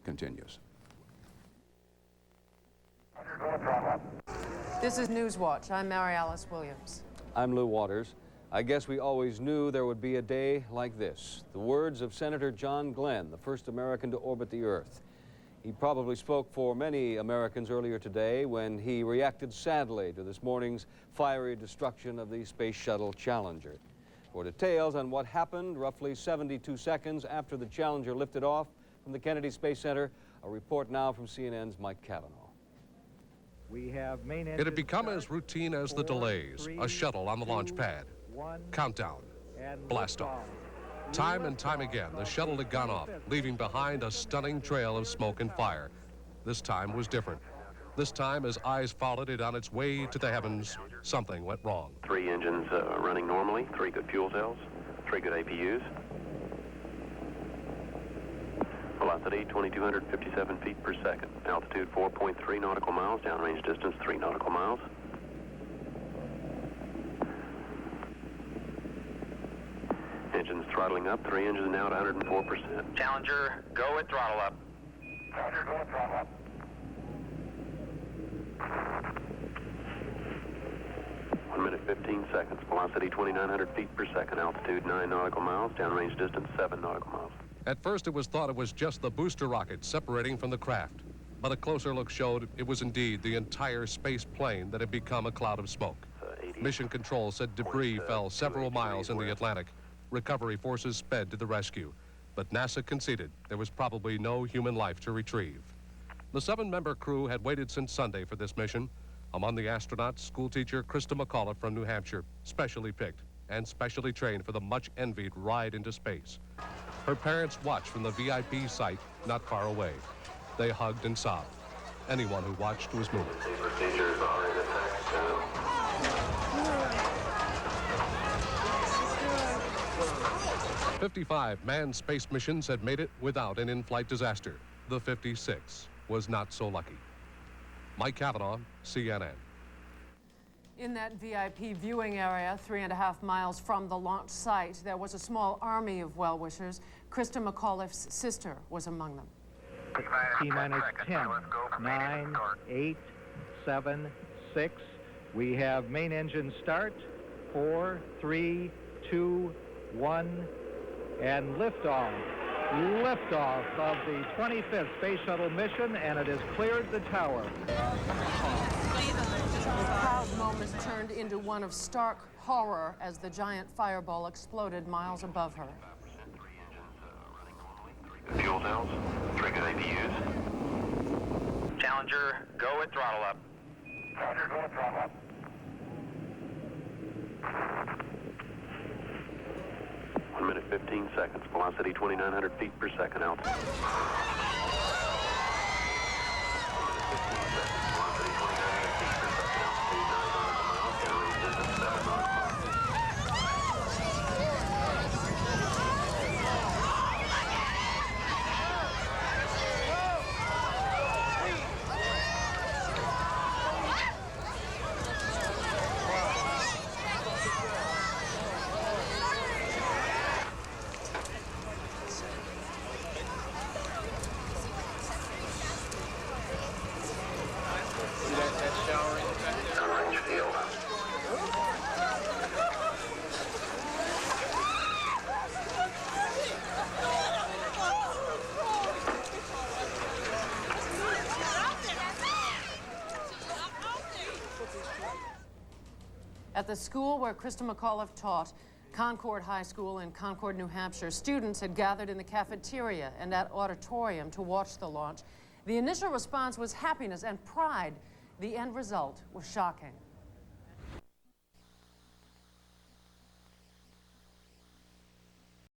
continues. This is Newswatch. I'm Mary Alice Williams. I'm Lou Waters. I guess we always knew there would be a day like this. The words of Senator John Glenn, the first American to orbit the Earth. He probably spoke for many Americans earlier today when he reacted sadly to this morning's fiery destruction of the Space Shuttle Challenger. For details on what happened roughly 72 seconds after the Challenger lifted off from the Kennedy Space Center, a report now from CNN's Mike Cavanaugh. It had become as routine as the delays. A shuttle on the launch pad. Countdown. Blast off. Time and time again, the shuttle had gone off, leaving behind a stunning trail of smoke and fire. This time was different. This time, as eyes followed it on its way to the heavens, something went wrong. 3 engines running normally, 3 good fuel cells, 3 good APUs. Velocity 2,257 feet per second. Altitude 4.3 nautical miles. Downrange distance 3 nautical miles. Engines throttling up. 3 engines now at 104%. Challenger, go at throttle up. Challenger, go at throttle up. 1 minute 15 seconds. Velocity 2,900 feet per second. Altitude 9 nautical miles. Downrange distance 7 nautical miles. At first, it was thought it was just the booster rocket separating from the craft. But a closer look showed it was indeed the entire space plane that had become a cloud of smoke. Mission Control said debris fell several miles in the Atlantic. Recovery forces sped to the rescue. But NASA conceded there was probably no human life to retrieve. The 7-member crew had waited since Sunday for this mission. Among the astronauts, schoolteacher Krista McAuliffe from New Hampshire, specially picked and specially trained for the much-envied ride into space. Her parents watched from the VIP site not far away. They hugged and sobbed. Anyone who watched was moved. Procedures are in effect. 55 manned space missions had made it without an in-flight disaster. The 56 was not so lucky. Mike Cavanaugh, CNN. In that VIP viewing area, 3.5 miles from the launch site, there was a small army of well-wishers. Krista McAuliffe's sister was among them. T-minus 10, 9, 8, 7, 6. We have main engine start. 4, 3, 2, 1, and liftoff. Liftoff of the 25th Space Shuttle mission, and it has cleared the tower. The proud moment turned into one of stark horror as the giant fireball exploded miles above her. Fuel cells, 3 good APUs. Challenger, go at throttle up. Challenger, go at throttle up. 1 minute 15 seconds. Velocity 2,900 feet per second. Altitude. At the school where Krista McAuliffe taught, Concord High School in Concord, New Hampshire, students had gathered in the cafeteria and at auditorium to watch the launch. The initial response was happiness and pride. The end result was shocking.